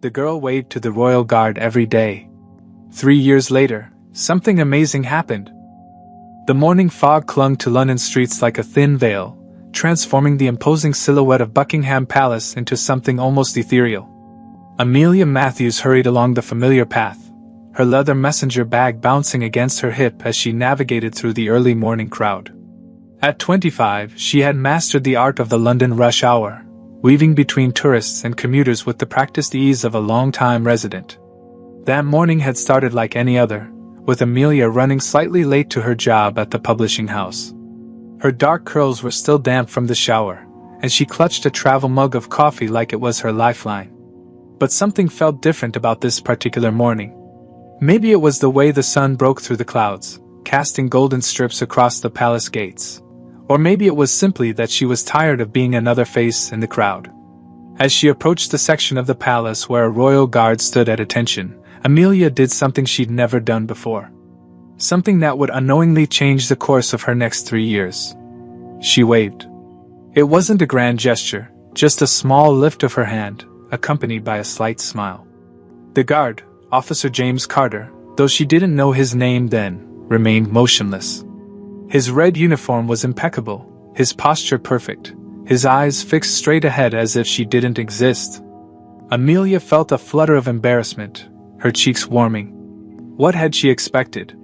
The girl waved to the royal guard every day. 3 years later, something amazing happened. The morning fog clung to London streets like a thin veil, transforming the imposing silhouette of Buckingham Palace into something almost ethereal. Amelia Matthews hurried along the familiar path, her leather messenger bag bouncing against her hip as she navigated through the early morning crowd. At 25, she had mastered the art of the London rush hour, weaving between tourists and commuters with the practiced ease of a long-time resident. That morning had started like any other, with Amelia running slightly late to her job at the publishing house. Her dark curls were still damp from the shower, and she clutched a travel mug of coffee like it was her lifeline. But something felt different about this particular morning. Maybe it was the way the sun broke through the clouds, casting golden strips across the palace gates. Or maybe it was simply that she was tired of being another face in the crowd. As she approached the section of the palace where a royal guard stood at attention, Amelia did something she'd never done before. Something that would unknowingly change the course of her next 3 years. She waved. It wasn't a grand gesture, just a small lift of her hand, accompanied by a slight smile. The guard, Officer James Carter, though she didn't know his name then, remained motionless. His red uniform was impeccable, his posture perfect, his eyes fixed straight ahead as if she didn't exist. Amelia felt a flutter of embarrassment, her cheeks warming. What had she expected?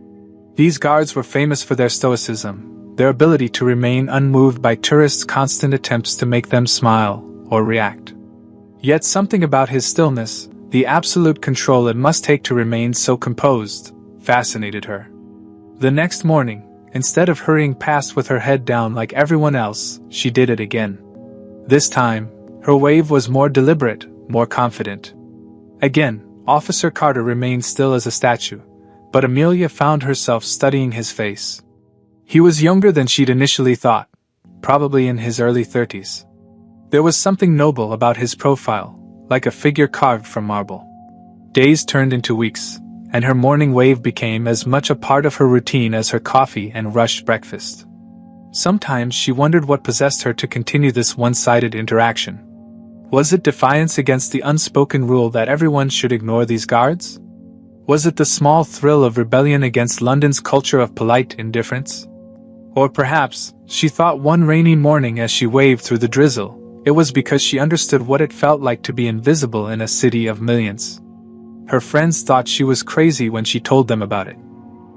These guards were famous for their stoicism, their ability to remain unmoved by tourists' constant attempts to make them smile or react. Yet something about his stillness, the absolute control it must take to remain so composed, fascinated her. The next morning, instead of hurrying past with her head down like everyone else, she did it again. This time, her wave was more deliberate, more confident. Again, Officer Carter remained still as a statue, but Amelia found herself studying his face. He was younger than she'd initially thought, probably in his early 30s. There was something noble about his profile, like a figure carved from marble. Days turned into weeks, and her morning wave became as much a part of her routine as her coffee and rushed breakfast. Sometimes she wondered what possessed her to continue this one-sided interaction. Was it defiance against the unspoken rule that everyone should ignore these guards? Was it the small thrill of rebellion against London's culture of polite indifference? Or perhaps, she thought one rainy morning as she waved through the drizzle, it was because she understood what it felt like to be invisible in a city of millions. Her friends thought she was crazy when she told them about it.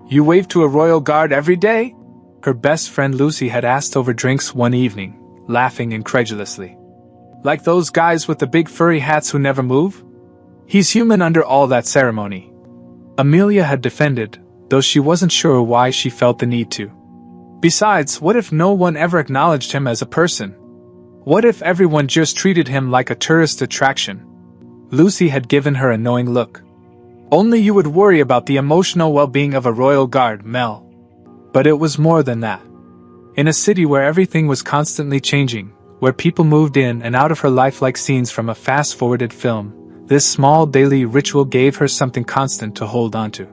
"You wave to a royal guard every day?" her best friend Lucy had asked over drinks one evening, laughing incredulously. "Like those guys with the big furry hats who never move? He's human under all that ceremony." Amelia had defended, though she wasn't sure why she felt the need to. Besides, what if no one ever acknowledged him as a person? What if everyone just treated him like a tourist attraction? Lucy had given her a knowing look. "Only you would worry about the emotional well-being of a royal guard, Mel." But it was more than that. In a city where everything was constantly changing, where people moved in and out of her life like scenes from a fast-forwarded film, this small daily ritual gave her something constant to hold onto.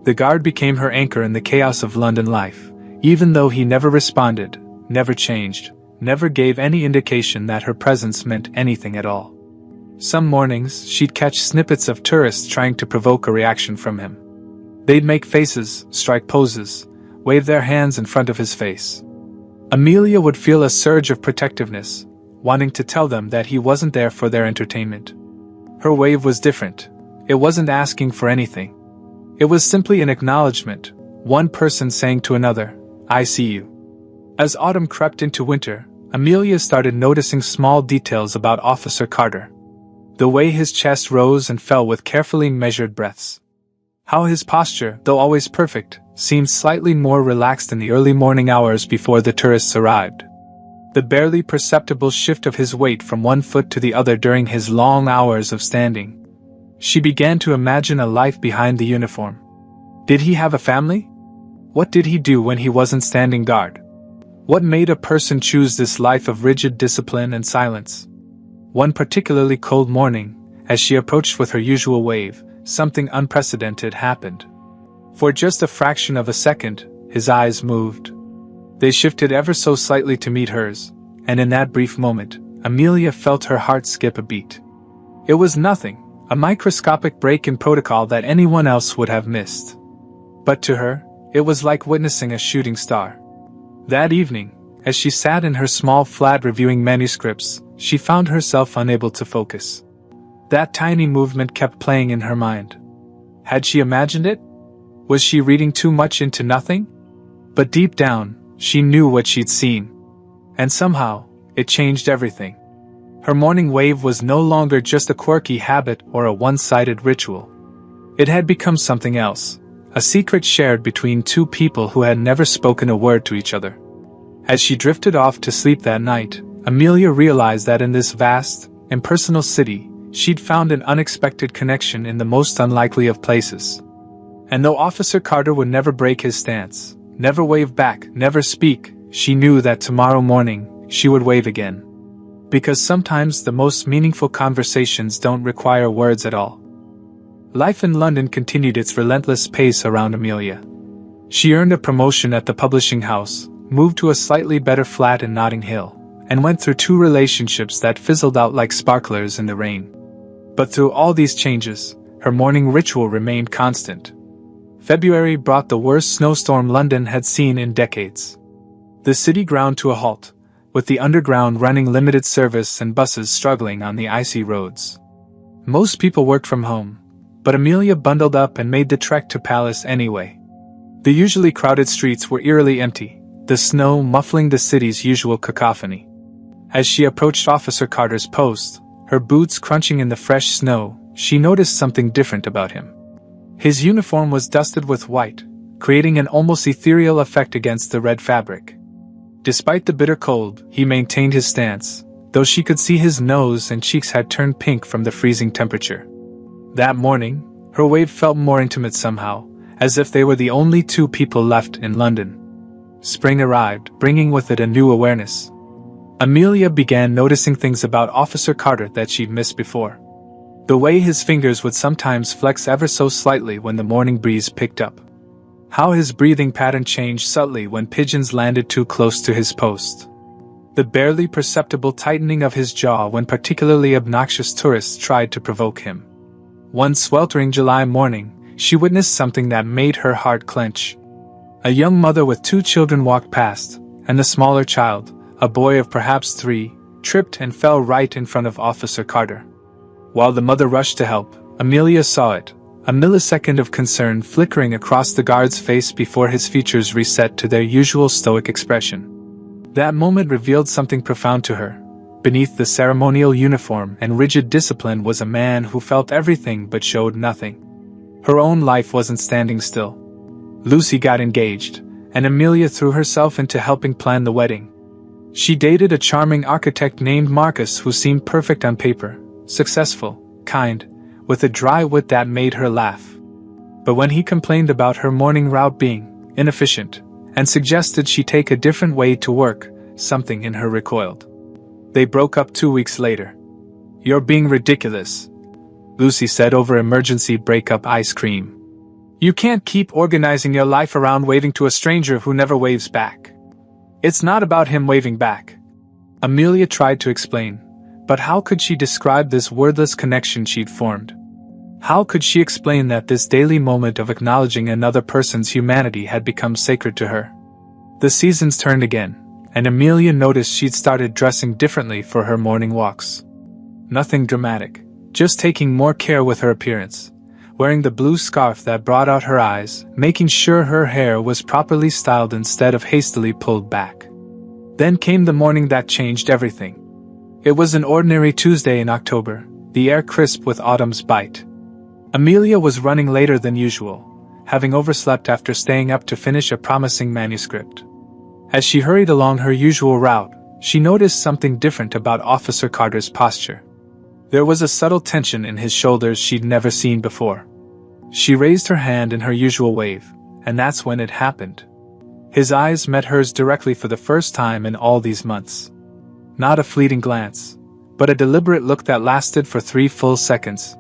The guard became her anchor in the chaos of London life, even though he never responded, never changed, never gave any indication that her presence meant anything at all. Some mornings, she'd catch snippets of tourists trying to provoke a reaction from him. They'd make faces, strike poses, wave their hands in front of his face. Amelia would feel a surge of protectiveness, wanting to tell them that he wasn't there for their entertainment. Her wave was different. It wasn't asking for anything. It was simply an acknowledgement, one person saying to another, "I see you." As autumn crept into winter, Amelia started noticing small details about Officer Carter. The way his chest rose and fell with carefully measured breaths. How his posture, though always perfect, seemed slightly more relaxed in the early morning hours before the tourists arrived. The barely perceptible shift of his weight from one foot to the other during his long hours of standing. She began to imagine a life behind the uniform. Did he have a family? What did he do when he wasn't standing guard? What made a person choose this life of rigid discipline and silence? One particularly cold morning, as she approached with her usual wave, something unprecedented happened. For just a fraction of a second, his eyes moved. They shifted ever so slightly to meet hers, and in that brief moment, Amelia felt her heart skip a beat. It was nothing, a microscopic break in protocol that anyone else would have missed. But to her, it was like witnessing a shooting star. That evening, as she sat in her small flat reviewing manuscripts, she found herself unable to focus. That tiny movement kept playing in her mind. Had she imagined it? Was she reading too much into nothing? But deep down, she knew what she'd seen. And somehow, it changed everything. Her morning wave was no longer just a quirky habit or a one-sided ritual. It had become something else, a secret shared between two people who had never spoken a word to each other. As she drifted off to sleep that night, Amelia realized that in this vast, impersonal city, she'd found an unexpected connection in the most unlikely of places. And though Officer Carter would never break his stance, never wave back, never speak, she knew that tomorrow morning, she would wave again. Because sometimes the most meaningful conversations don't require words at all. Life in London continued its relentless pace around Amelia. She earned a promotion at the publishing house, moved to a slightly better flat in Notting Hill, and went through 2 relationships that fizzled out like sparklers in the rain. But through all these changes, her morning ritual remained constant. February brought the worst snowstorm London had seen in decades. The city ground to a halt, with the underground running limited service and buses struggling on the icy roads. Most people worked from home, but Amelia bundled up and made the trek to Palace anyway. The usually crowded streets were eerily empty, the snow muffling the city's usual cacophony. As she approached Officer Carter's post, her boots crunching in the fresh snow, she noticed something different about him. His uniform was dusted with white, creating an almost ethereal effect against the red fabric. Despite the bitter cold, he maintained his stance, though she could see his nose and cheeks had turned pink from the freezing temperature. That morning, her wave felt more intimate somehow, as if they were the only 2 people left in London. Spring arrived, bringing with it a new awareness. Amelia began noticing things about Officer Carter that she'd missed before. The way his fingers would sometimes flex ever so slightly when the morning breeze picked up. How his breathing pattern changed subtly when pigeons landed too close to his post. The barely perceptible tightening of his jaw when particularly obnoxious tourists tried to provoke him. One sweltering July morning, she witnessed something that made her heart clench. A young mother with 2 children walked past, and the smaller child, a boy of perhaps 3, tripped and fell right in front of Officer Carter. While the mother rushed to help, Amelia saw it, a millisecond of concern flickering across the guard's face before his features reset to their usual stoic expression. That moment revealed something profound to her. Beneath the ceremonial uniform and rigid discipline was a man who felt everything but showed nothing. Her own life wasn't standing still. Lucy got engaged, and Amelia threw herself into helping plan the wedding. She dated a charming architect named Marcus who seemed perfect on paper, successful, kind, with a dry wit that made her laugh. But when he complained about her morning route being inefficient, and suggested she take a different way to work, something in her recoiled. They broke up 2 weeks later. "You're being ridiculous," Lucy said over emergency breakup ice cream. "You can't keep organizing your life around waving to a stranger who never waves back." "It's not about him waving back," Amelia tried to explain, but how could she describe this wordless connection she'd formed? How could she explain that this daily moment of acknowledging another person's humanity had become sacred to her? The seasons turned again, and Amelia noticed she'd started dressing differently for her morning walks. Nothing dramatic, just taking more care with her appearance. Wearing the blue scarf that brought out her eyes, making sure her hair was properly styled instead of hastily pulled back. Then came the morning that changed everything. It was an ordinary Tuesday in October, the air crisp with autumn's bite. Amelia was running later than usual, having overslept after staying up to finish a promising manuscript. As she hurried along her usual route, she noticed something different about Officer Carter's posture. There was a subtle tension in his shoulders she'd never seen before. She raised her hand in her usual wave, and that's when it happened. His eyes met hers directly for the first time in all these months. Not a fleeting glance, but a deliberate look that lasted for 3 full seconds.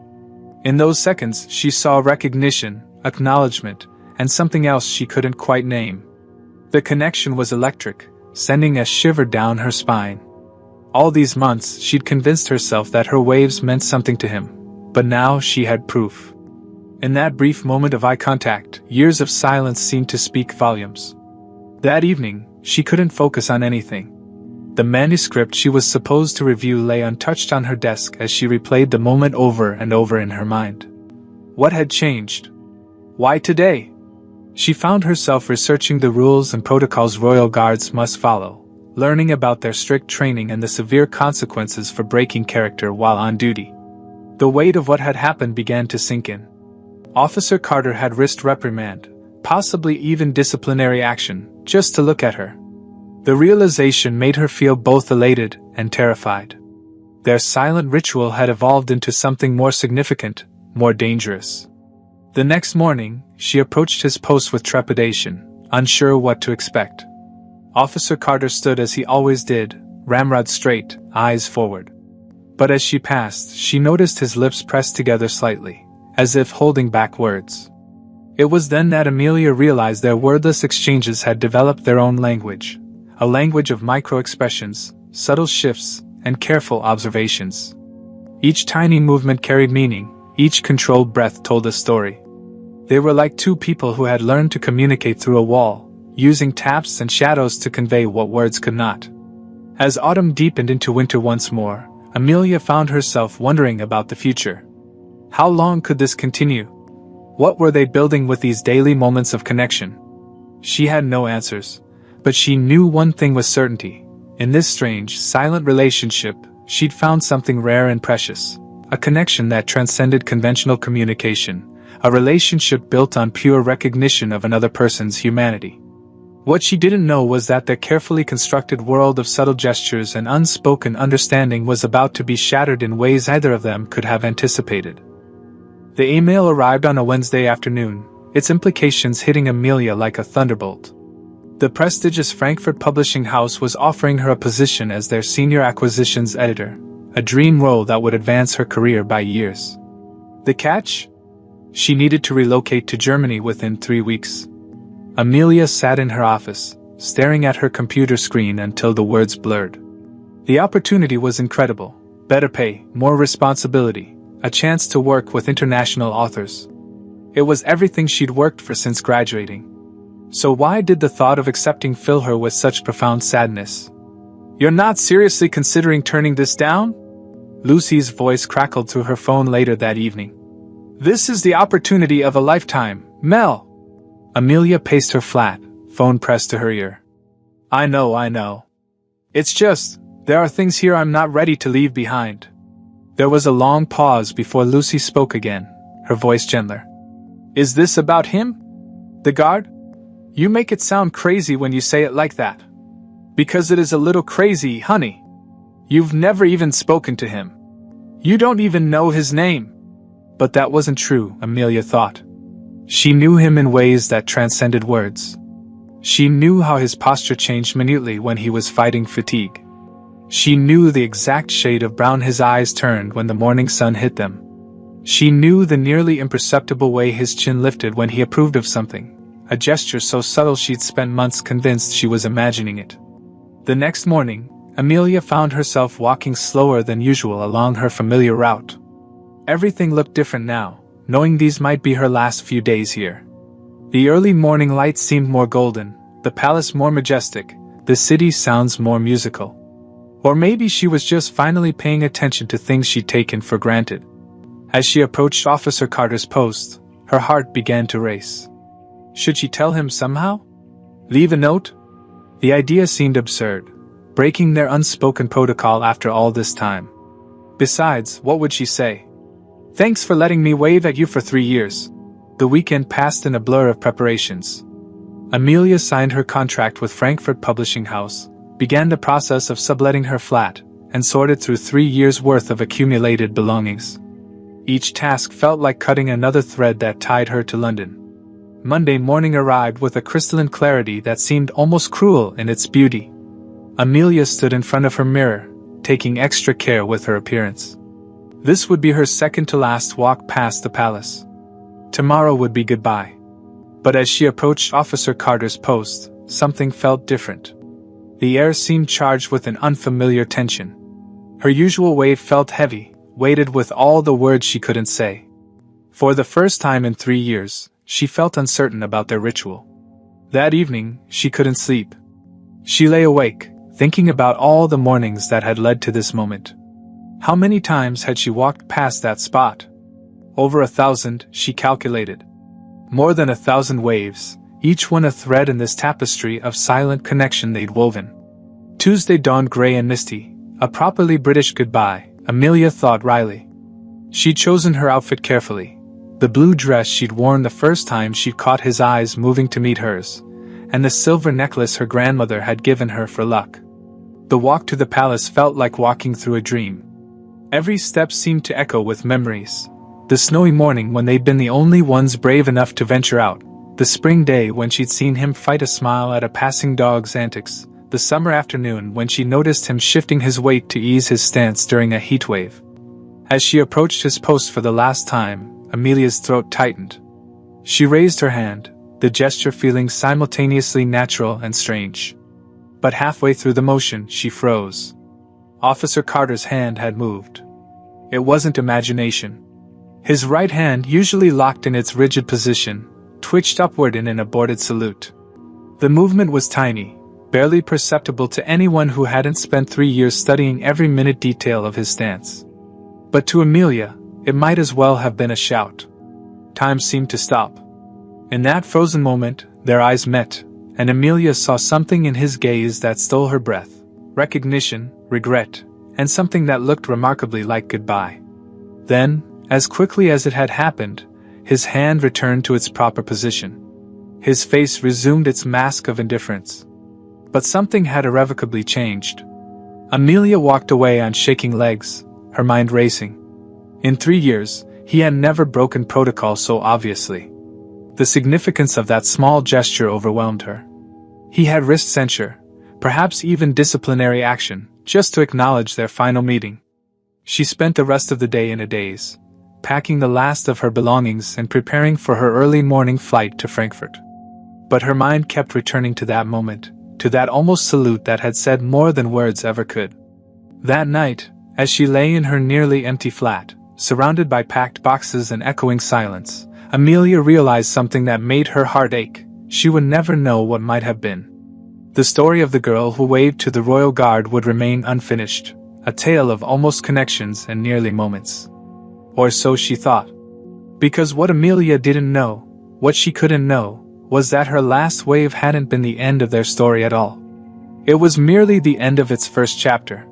In those seconds, she saw recognition, acknowledgement, and something else she couldn't quite name. The connection was electric, sending a shiver down her spine. All these months, she'd convinced herself that her waves meant something to him, But now she had proof. In that brief moment of eye contact, years of silence seemed to speak volumes. That evening, she couldn't focus on anything. The manuscript she was supposed to review lay untouched on her desk as she replayed the moment over and over in her mind. What had changed? Why today? She found herself researching the rules and protocols royal guards must follow, learning about their strict training and the severe consequences for breaking character while on duty. The weight of what had happened began to sink in. Officer Carter had risked reprimand, possibly even disciplinary action, just to look at her. The realization made her feel both elated and terrified. Their silent ritual had evolved into something more significant, more dangerous. The next morning, she approached his post with trepidation, unsure what to expect. Officer Carter stood as he always did, ramrod straight, eyes forward. But as she passed, she noticed his lips pressed together slightly, as if holding back words. It was then that Amelia realized their wordless exchanges had developed their own language, a language of micro-expressions, subtle shifts, and careful observations. Each tiny movement carried meaning, each controlled breath told a story. They were like two people who had learned to communicate through a wall, using taps and shadows to convey what words could not. As autumn deepened into winter once more, Amelia found herself wondering about the future. How long could this continue? What were they building with these daily moments of connection? She had no answers, but she knew one thing with certainty. In this strange, silent relationship, she'd found something rare and precious, a connection that transcended conventional communication, a relationship built on pure recognition of another person's humanity. What she didn't know was that their carefully constructed world of subtle gestures and unspoken understanding was about to be shattered in ways either of them could have anticipated. The email arrived on a Wednesday afternoon, its implications hitting Amelia like a thunderbolt. The prestigious Frankfurt publishing house was offering her a position as their senior acquisitions editor, a dream role that would advance her career by years. The catch? She needed to relocate to Germany within 3 weeks. Amelia sat in her office, staring at her computer screen until the words blurred. The opportunity was incredible. Better pay, more responsibility, a chance to work with international authors. It was everything she'd worked for since graduating. So why did the thought of accepting fill her with such profound sadness? "You're not seriously considering turning this down?" Lucy's voice crackled through her phone later that evening. "This is the opportunity of a lifetime, Mel." Amelia paced her flat, phone pressed to her ear. I know. It's just, there are things here I'm not ready to leave behind." There was a long pause before Lucy spoke again, her voice gentler. "Is this about him? The guard? You make it sound crazy when you say it like that." "Because it is a little crazy, honey. You've never even spoken to him. You don't even know his name." But that wasn't true, Amelia thought. She knew him in ways that transcended words. She knew how his posture changed minutely when he was fighting fatigue. She knew the exact shade of brown his eyes turned when the morning sun hit them. She knew the nearly imperceptible way his chin lifted when he approved of something, a gesture so subtle she'd spent months convinced she was imagining it. The next morning, Amelia found herself walking slower than usual along her familiar route. Everything looked different now, knowing these might be her last few days here. The early morning light seemed more golden, the palace more majestic, the city's sounds more musical. Or maybe she was just finally paying attention to things she'd taken for granted. As she approached Officer Carter's post, her heart began to race. Should she tell him somehow? Leave a note? The idea seemed absurd, breaking their unspoken protocol after all this time. Besides, what would she say? "Thanks for letting me wave at you for 3 years." The weekend passed in a blur of preparations. Amelia signed her contract with Frankfurt Publishing House, began the process of subletting her flat, and sorted through 3 years' worth of accumulated belongings. Each task felt like cutting another thread that tied her to London. Monday morning arrived with a crystalline clarity that seemed almost cruel in its beauty. Amelia stood in front of her mirror, taking extra care with her appearance. This would be her second to last walk past the palace. Tomorrow would be goodbye. But as she approached Officer Carter's post, something felt different. The air seemed charged with an unfamiliar tension. Her usual wave felt heavy, weighted with all the words she couldn't say. For the first time in 3 years, she felt uncertain about their ritual. That evening, she couldn't sleep. She lay awake, thinking about all the mornings that had led to this moment. How many times had she walked past that spot? Over 1,000, she calculated. More than 1,000 waves, each one a thread in this tapestry of silent connection they'd woven. Tuesday dawned grey and misty, a properly British goodbye, Amelia thought wryly. She'd chosen her outfit carefully. The blue dress she'd worn the first time she'd caught his eyes moving to meet hers, and the silver necklace her grandmother had given her for luck. The walk to the palace felt like walking through a dream. Every step seemed to echo with memories. The snowy morning when they'd been the only ones brave enough to venture out, the spring day when she'd seen him fight a smile at a passing dog's antics, the summer afternoon when she noticed him shifting his weight to ease his stance during a heat wave. As she approached his post for the last time, Amelia's throat tightened. She raised her hand, the gesture feeling simultaneously natural and strange. But halfway through the motion, she froze. Officer Carter's hand had moved. It wasn't imagination. His right hand, usually locked in its rigid position, twitched upward in an aborted salute. The movement was tiny, barely perceptible to anyone who hadn't spent 3 years studying every minute detail of his stance. But to Amelia, it might as well have been a shout. Time seemed to stop. In that frozen moment, their eyes met, and Amelia saw something in his gaze that stole her breath. Recognition, regret, and something that looked remarkably like goodbye. Then, as quickly as it had happened, his hand returned to its proper position. His face resumed its mask of indifference. But something had irrevocably changed. Amelia walked away on shaking legs, her mind racing. In 3 years, he had never broken protocol so obviously. The significance of that small gesture overwhelmed her. He had risked censure, perhaps even disciplinary action, just to acknowledge their final meeting. She spent the rest of the day in a daze, packing the last of her belongings and preparing for her early morning flight to Frankfurt. But her mind kept returning to that moment, to that almost salute that had said more than words ever could. That night, as she lay in her nearly empty flat, surrounded by packed boxes and echoing silence, Amelia realized something that made her heart ache. She would never know what might have been. The story of the girl who waved to the royal guard would remain unfinished, a tale of almost connections and nearly moments. Or so she thought. Because what Amelia didn't know, what she couldn't know, was that her last wave hadn't been the end of their story at all. It was merely the end of its first chapter.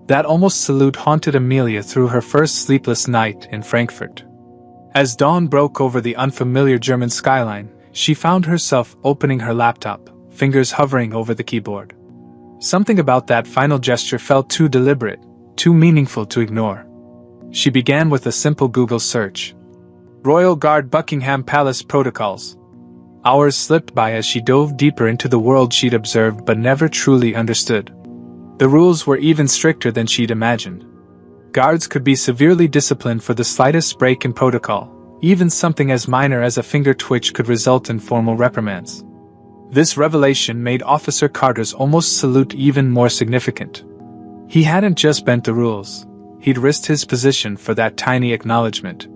That almost salute haunted Amelia through her first sleepless night in Frankfurt. As dawn broke over the unfamiliar German skyline, she found herself opening her laptop, fingers hovering over the keyboard. Something about that final gesture felt too deliberate, too meaningful to ignore. She began with a simple Google search. Royal Guard Buckingham Palace Protocols. Hours slipped by as she dove deeper into the world she'd observed but never truly understood. The rules were even stricter than she'd imagined. Guards could be severely disciplined for the slightest break in protocol. Even something as minor as a finger twitch could result in formal reprimands. This revelation made Officer Carter's almost salute even more significant. He hadn't just bent the rules, he'd risked his position for that tiny acknowledgement.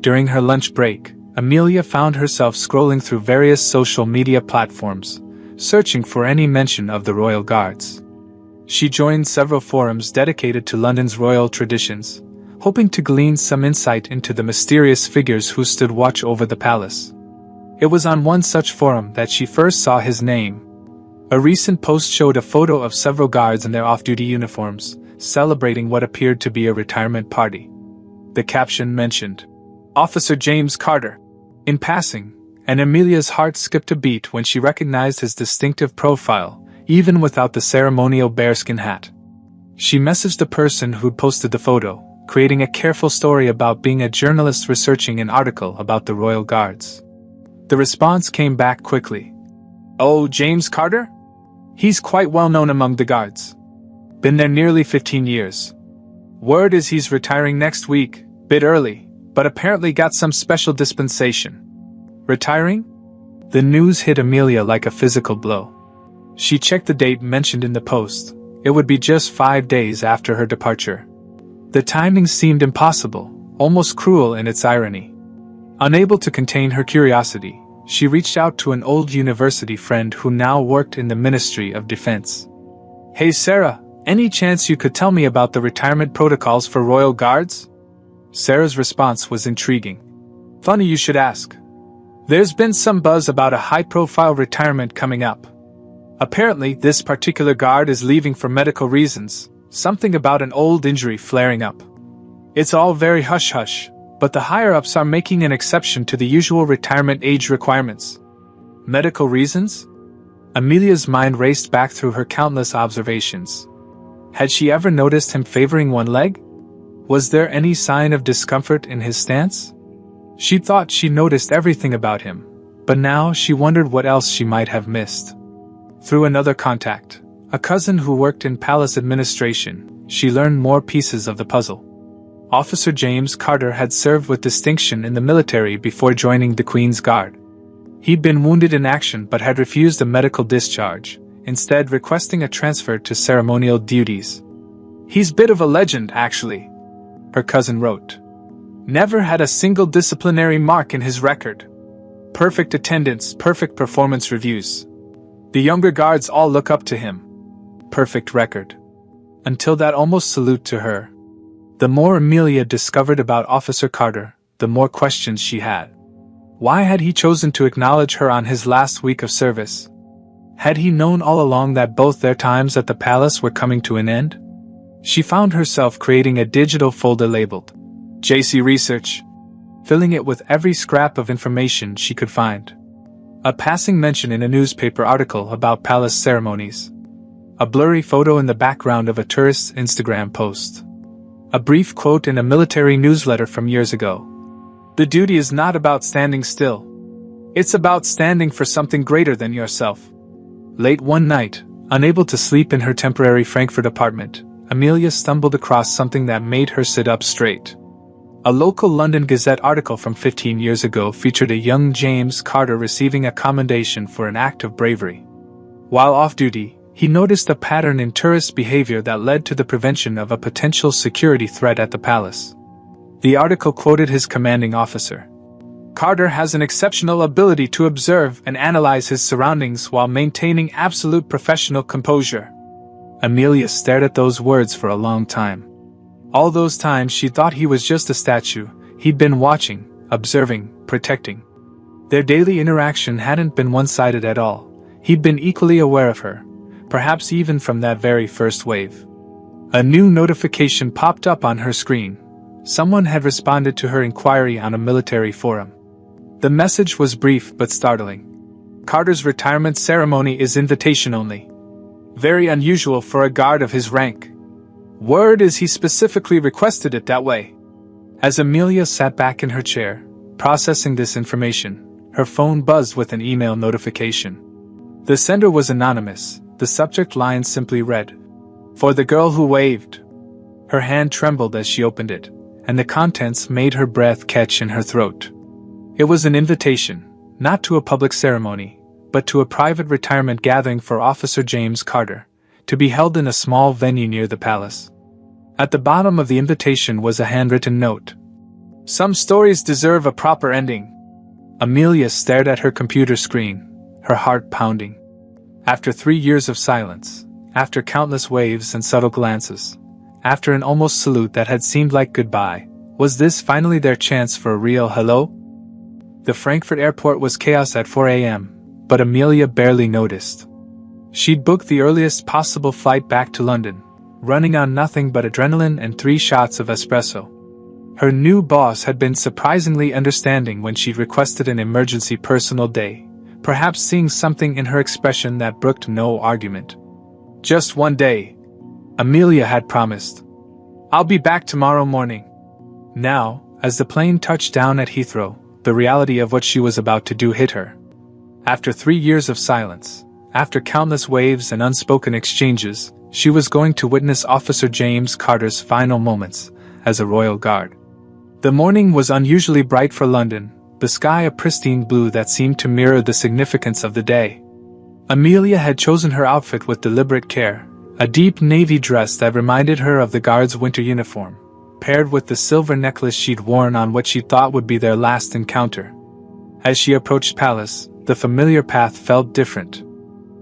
During her lunch break, Amelia found herself scrolling through various social media platforms, searching for any mention of the Royal Guards. She joined several forums dedicated to London's royal traditions, hoping to glean some insight into the mysterious figures who stood watch over the palace. It was on one such forum that she first saw his name. A recent post showed a photo of several guards in their off-duty uniforms, celebrating what appeared to be a retirement party. The caption mentioned, "Officer James Carter," in passing, and Amelia's heart skipped a beat when she recognized his distinctive profile, even without the ceremonial bearskin hat. She messaged the person who'd posted the photo, creating a careful story about being a journalist researching an article about the Royal Guards. The response came back quickly. "Oh, James Carter? He's quite well known among the guards. Been there nearly 15 years. Word is he's retiring next week, bit early, but apparently got some special dispensation." Retiring? The news hit Amelia like a physical blow. She checked the date mentioned in the post. It would be just 5 days after her departure. The timing seemed impossible, almost cruel in its irony. Unable to contain her curiosity, she reached out to an old university friend who now worked in the Ministry of Defense. "Hey Sarah, any chance you could tell me about the retirement protocols for Royal Guards?" Sarah's response was intriguing. "Funny you should ask. There's been some buzz about a high-profile retirement coming up. Apparently, this particular guard is leaving for medical reasons, something about an old injury flaring up. It's all very hush-hush, but the higher-ups are making an exception to the usual retirement age requirements." Medical reasons? Amelia's mind raced back through her countless observations. Had she ever noticed him favoring one leg? Was there any sign of discomfort in his stance? She thought she noticed everything about him, but now she wondered what else she might have missed. Through another contact, a cousin who worked in palace administration, she learned more pieces of the puzzle. Officer James Carter had served with distinction in the military before joining the Queen's Guard. He'd been wounded in action but had refused a medical discharge, instead requesting a transfer to ceremonial duties. "He's a bit of a legend, actually," her cousin wrote. "Never had a single disciplinary mark in his record. Perfect attendance, perfect performance reviews. The younger guards all look up to him. Perfect record." Until that almost salute to her. The more Amelia discovered about Officer Carter, the more questions she had. Why had he chosen to acknowledge her on his last week of service? Had he known all along that both their times at the palace were coming to an end? She found herself creating a digital folder labeled JC Research, filling it with every scrap of information she could find. A passing mention in a newspaper article about palace ceremonies. A blurry photo in the background of a tourist's Instagram post. A brief quote in a military newsletter from years ago. "The duty is not about standing still. It's about standing for something greater than yourself." Late one night, unable to sleep in her temporary Frankfurt apartment, Amelia stumbled across something that made her sit up straight. A local London Gazette article from 15 years ago featured a young James Carter receiving a commendation for an act of bravery. While off-duty, he noticed a pattern in tourist behavior that led to the prevention of a potential security threat at the palace. The article quoted his commanding officer. "Carter has an exceptional ability to observe and analyze his surroundings while maintaining absolute professional composure." Amelia stared at those words for a long time. All those times she thought he was just a statue, he'd been watching, observing, protecting. Their daily interaction hadn't been one-sided at all. He'd been equally aware of her, perhaps even from that very first wave. A new notification popped up on her screen. Someone had responded to her inquiry on a military forum. The message was brief but startling. "Carter's retirement ceremony is invitation only. Very unusual for a guard of his rank. Word is he specifically requested it that way." As Amelia sat back in her chair, processing this information, her phone buzzed with an email notification. The sender was anonymous. The subject line simply read, "For the girl who waved." Her hand trembled as she opened it, and the contents made her breath catch in her throat. It was an invitation, not to a public ceremony, but to a private retirement gathering for Officer James Carter, to be held in a small venue near the palace. At the bottom of the invitation was a handwritten note. "Some stories deserve a proper ending." Amelia stared at her computer screen, her heart pounding. After 3 years of silence, after countless waves and subtle glances, after an almost salute that had seemed like goodbye, was this finally their chance for a real hello? The Frankfurt airport was chaos at 4 a.m., but Amelia barely noticed. She'd booked the earliest possible flight back to London, running on nothing but adrenaline and 3 shots of espresso. Her new boss had been surprisingly understanding when she requested an emergency personal day, perhaps seeing something in her expression that brooked no argument. "Just one day," Amelia had promised. "I'll be back tomorrow morning." Now, as the plane touched down at Heathrow, the reality of what she was about to do hit her. After 3 years of silence, after countless waves and unspoken exchanges, she was going to witness Officer James Carter's final moments as a Royal Guard. The morning was unusually bright for London, the sky a pristine blue that seemed to mirror the significance of the day. Amelia had chosen her outfit with deliberate care, a deep navy dress that reminded her of the Guard's winter uniform, paired with the silver necklace she'd worn on what she thought would be their last encounter. As she approached Palace, the familiar path felt different.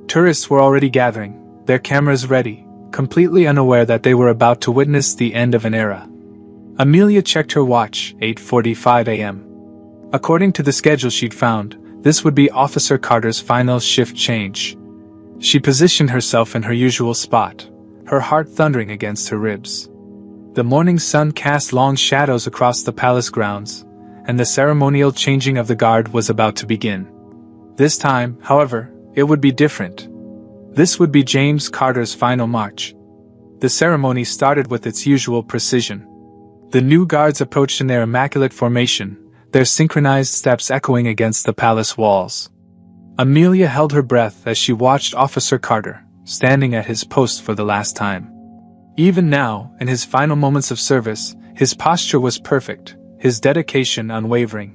Tourists were already gathering, their cameras ready, completely unaware that they were about to witness the end of an era. Amelia checked her watch, 8:45 a.m. According to the schedule she'd found, this would be Officer Carter's final shift change. She positioned herself in her usual spot, her heart thundering against her ribs. The morning sun cast long shadows across the palace grounds, and the ceremonial changing of the guard was about to begin. This time, however, it would be different. This would be James Carter's final march. The ceremony started with its usual precision. The new guards approached in their immaculate formation, their synchronized steps echoing against the palace walls. Amelia held her breath as she watched Officer Carter, standing at his post for the last time. Even now, in his final moments of service, his posture was perfect, his dedication unwavering.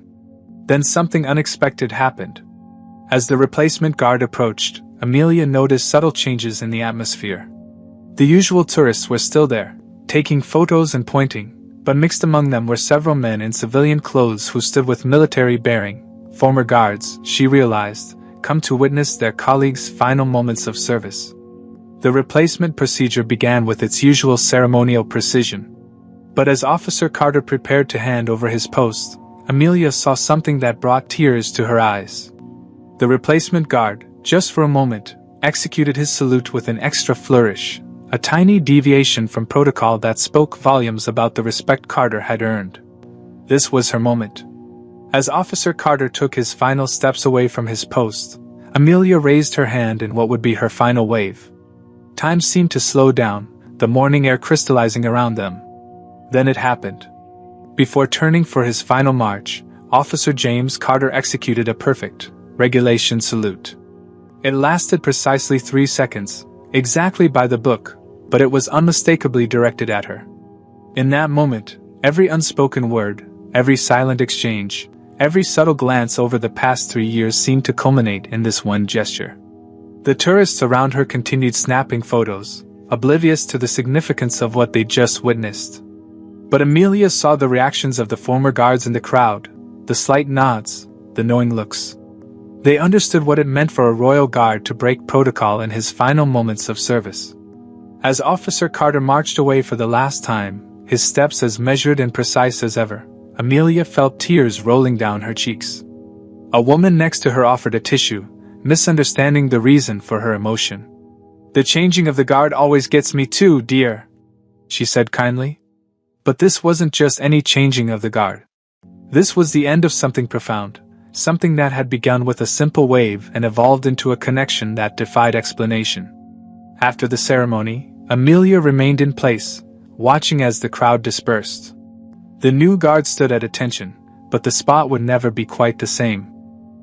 Then something unexpected happened. As the replacement guard approached, Amelia noticed subtle changes in the atmosphere. The usual tourists were still there, taking photos and pointing, but mixed among them were several men in civilian clothes who stood with military bearing, former guards, she realized, come to witness their colleagues' final moments of service. The replacement procedure began with its usual ceremonial precision. But as Officer Carter prepared to hand over his post, Amelia saw something that brought tears to her eyes. The replacement guard, just for a moment, executed his salute with an extra flourish, a tiny deviation from protocol that spoke volumes about the respect Carter had earned. This was her moment. As Officer Carter took his final steps away from his post, Amelia raised her hand in what would be her final wave. Time seemed to slow down, the morning air crystallizing around them. Then it happened. Before turning for his final march, Officer James Carter executed a perfect, regulation salute. It lasted precisely 3 seconds, exactly by the book, but it was unmistakably directed at her. In that moment, every unspoken word, every silent exchange, every subtle glance over the past 3 years seemed to culminate in this one gesture. The tourists around her continued snapping photos, oblivious to the significance of what they just witnessed. But Amelia saw the reactions of the former guards in the crowd, the slight nods, the knowing looks. They understood what it meant for a royal guard to break protocol in his final moments of service. As Officer Carter marched away for the last time, his steps as measured and precise as ever, Amelia felt tears rolling down her cheeks. A woman next to her offered a tissue, misunderstanding the reason for her emotion. "The changing of the guard always gets me too, dear," she said kindly. But this wasn't just any changing of the guard. This was the end of something profound, something that had begun with a simple wave and evolved into a connection that defied explanation. After the ceremony, Amelia remained in place, watching as the crowd dispersed. The new guard stood at attention, but the spot would never be quite the same.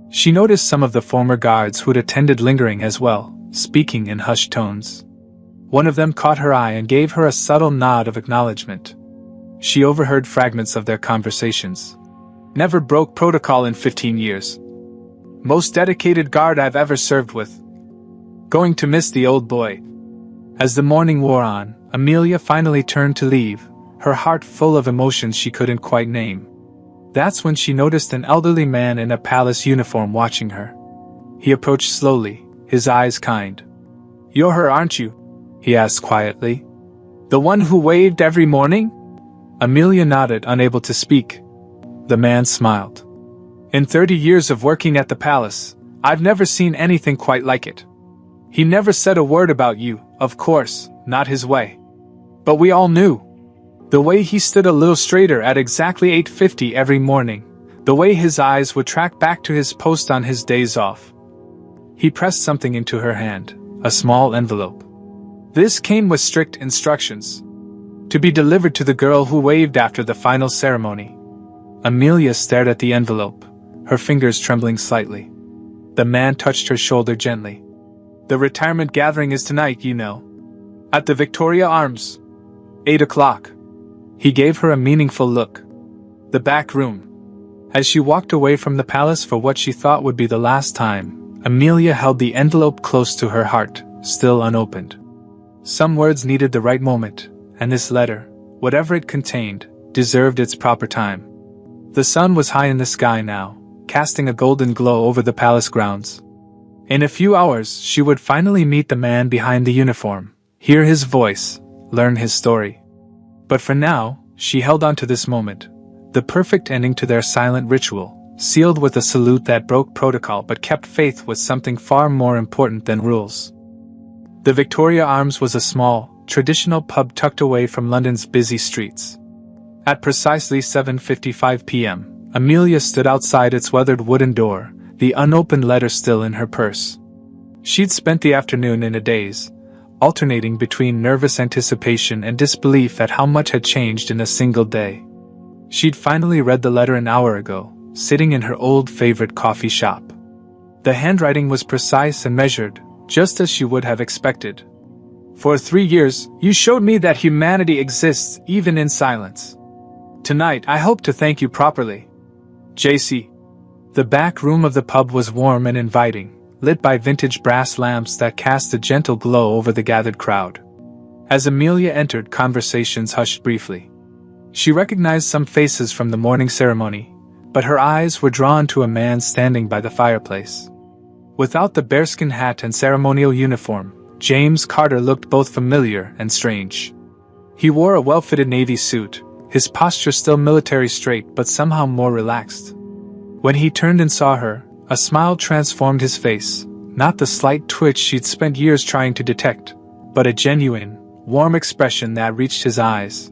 She noticed some of the former guards who'd attended lingering as well, speaking in hushed tones. One of them caught her eye and gave her a subtle nod of acknowledgement. She overheard fragments of their conversations. "Never broke protocol in 15 years. Most dedicated guard I've ever served with. Going to miss the old boy." As the morning wore on, Amelia finally turned to leave, her heart full of emotions she couldn't quite name. That's when she noticed an elderly man in a palace uniform watching her. He approached slowly, his eyes kind. "You're her, aren't you?" he asked quietly. "The one who waved every morning?" Amelia nodded, unable to speak. The man smiled. "In 30 years of working at the palace, I've never seen anything quite like it. He never said a word about you, of course, not his way. But we all knew. The way he stood a little straighter at exactly 8:50 every morning, the way his eyes would track back to his post on his days off." He pressed something into her hand, a small envelope. This came with strict instructions. To be delivered to the girl who waved after the final ceremony. Amelia stared at the envelope, her fingers trembling slightly. The man touched her shoulder gently. "The retirement gathering is tonight, you know. At the Victoria Arms. 8 o'clock. He gave her a meaningful look. "The back room." As she walked away from the palace for what she thought would be the last time, Amelia held the envelope close to her heart, still unopened. Some words needed the right moment, and this letter, whatever it contained, deserved its proper time. The sun was high in the sky now, casting a golden glow over the palace grounds. In a few hours, she would finally meet the man behind the uniform, hear his voice, learn his story. But for now, she held on to this moment, the perfect ending to their silent ritual, sealed with a salute that broke protocol but kept faith with something far more important than rules. The Victoria Arms was a small, traditional pub tucked away from London's busy streets. At precisely 7:55 p.m., Amelia stood outside its weathered wooden door, the unopened letter still in her purse. She'd spent the afternoon in a daze, alternating between nervous anticipation and disbelief at how much had changed in a single day. She'd finally read the letter an hour ago, sitting in her old favorite coffee shop. The handwriting was precise and measured, just as she would have expected. For 3 years, you showed me that humanity exists even in silence. Tonight, I hope to thank you properly. JC. The back room of the pub was warm and inviting, lit by vintage brass lamps that cast a gentle glow over the gathered crowd. As Amelia entered, conversations hushed briefly. She recognized some faces from the morning ceremony, but her eyes were drawn to a man standing by the fireplace. Without the bearskin hat and ceremonial uniform, James Carter looked both familiar and strange. He wore a well-fitted navy suit, his posture still military straight but somehow more relaxed. When he turned and saw her, a smile transformed his face, not the slight twitch she'd spent years trying to detect, but a genuine, warm expression that reached his eyes.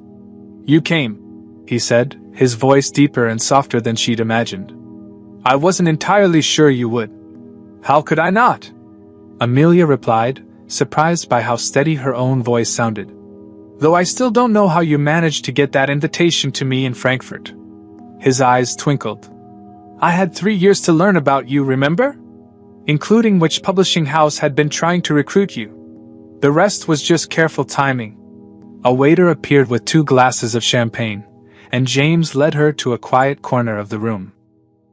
"You came," he said, his voice deeper and softer than she'd imagined. "I wasn't entirely sure you would." "How could I not?" Amelia replied, surprised by how steady her own voice sounded. "Though I still don't know how you managed to get that invitation to me in Frankfurt." His eyes twinkled. "I had 3 years to learn about you, remember? Including which publishing house had been trying to recruit you. The rest was just careful timing." A waiter appeared with 2 glasses of champagne, and James led her to a quiet corner of the room.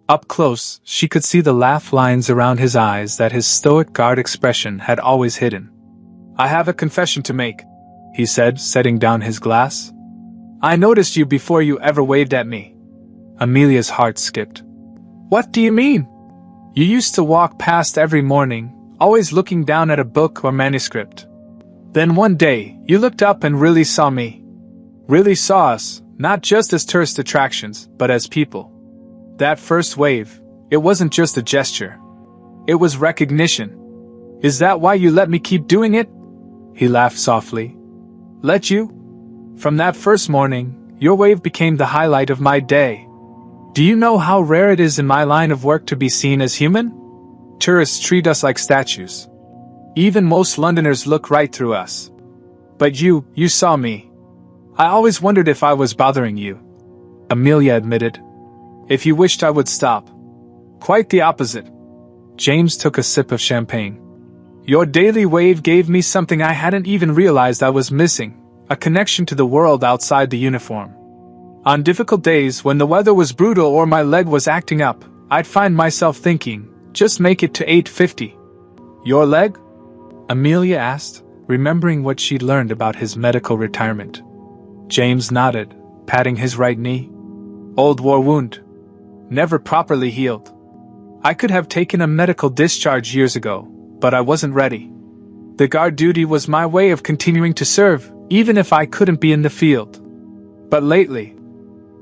Up close, she could see the laugh lines around his eyes that his stoic guard expression had always hidden. "I have a confession to make," he said, setting down his glass. "I noticed you before you ever waved at me." Amelia's heart skipped. "What do you mean?" "You used to walk past every morning, always looking down at a book or manuscript. Then one day, you looked up and really saw me. Really saw us, not just as tourist attractions, but as people. That first wave, it wasn't just a gesture. It was recognition. Is that why you let me keep doing it?" He laughed softly. "Let you? From that first morning, your wave became the highlight of my day. Do you know how rare it is in my line of work to be seen as human? Tourists treat us like statues. Even most Londoners look right through us. But you saw me. I always wondered if I was bothering you." Amelia admitted. "If you wished I would stop." "Quite the opposite." James took a sip of champagne. "Your daily wave gave me something I hadn't even realized I was missing, a connection to the world outside the uniform. On difficult days when the weather was brutal or my leg was acting up, I'd find myself thinking, just make it to 8:50. "Your leg?" Amelia asked, remembering what she'd learned about his medical retirement. James nodded, patting his right knee. "Old war wound. Never properly healed. I could have taken a medical discharge years ago, but I wasn't ready. The guard duty was my way of continuing to serve, even if I couldn't be in the field. But lately,"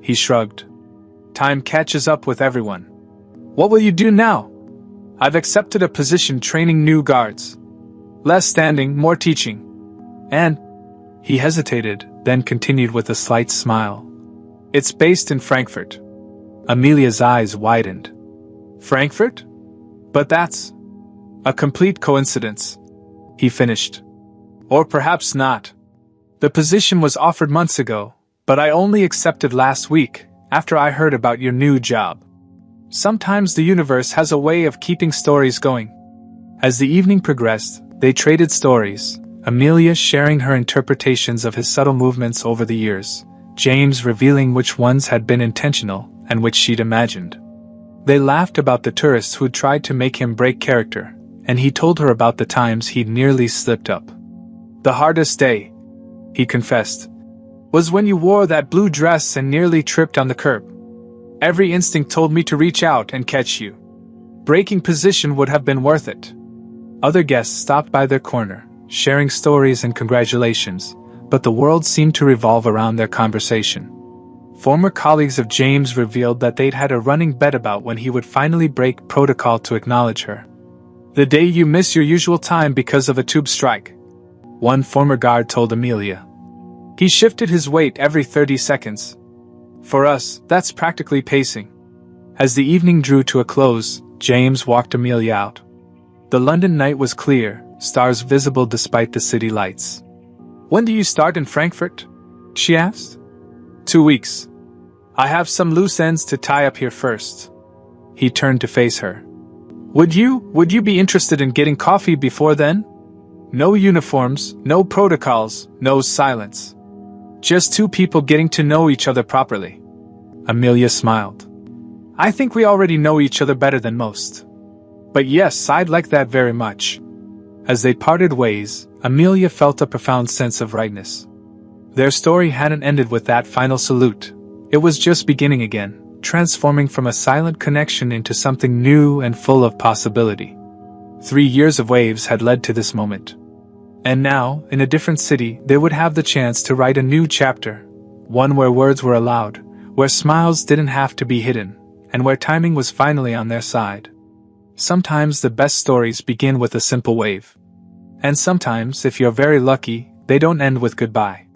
he shrugged, "time catches up with everyone. What will you do now?" "I've accepted a position training new guards. Less standing, more teaching. And..." He hesitated, then continued with a slight smile. "It's based in Frankfurt." Amelia's eyes widened. "Frankfurt? But that's a complete coincidence," he finished. "Or perhaps not. The position was offered months ago, but I only accepted last week, after I heard about your new job. Sometimes the universe has a way of keeping stories going." As the evening progressed, they traded stories, Amelia sharing her interpretations of his subtle movements over the years, James revealing which ones had been intentional and which she'd imagined. They laughed about the tourists who'd tried to make him break character, and he told her about the times he'd nearly slipped up. "The hardest day," he confessed, Was when you wore that blue dress and nearly tripped on the curb. Every instinct told me to reach out and catch you. Breaking position would have been worth it. Other guests stopped by their corner, sharing stories and congratulations, but the world seemed to revolve around their conversation. Former colleagues of James revealed that they'd had a running bet about when he would finally break protocol to acknowledge her. "The day you miss your usual time because of a tube strike," one former guard told Amelia. "He shifted his weight every 30 seconds. For us, that's practically pacing." As the evening drew to a close, James walked Amelia out. The London night was clear, stars visible despite the city lights. "When do you start in Frankfurt?" she asked. 2 weeks. I have some loose ends to tie up here first." He turned to face her. Would you be interested in getting coffee before then? No uniforms, no protocols, no silence. Just two people getting to know each other properly." Amelia smiled. "I think we already know each other better than most. But yes, I'd like that very much." As they parted ways, Amelia felt a profound sense of rightness. Their story hadn't ended with that final salute. It was just beginning again, transforming from a silent connection into something new and full of possibility. 3 years of waves had led to this moment. And now, in a different city, they would have the chance to write a new chapter, one where words were allowed, where smiles didn't have to be hidden, and where timing was finally on their side. Sometimes the best stories begin with a simple wave. And sometimes, if you're very lucky, they don't end with goodbye.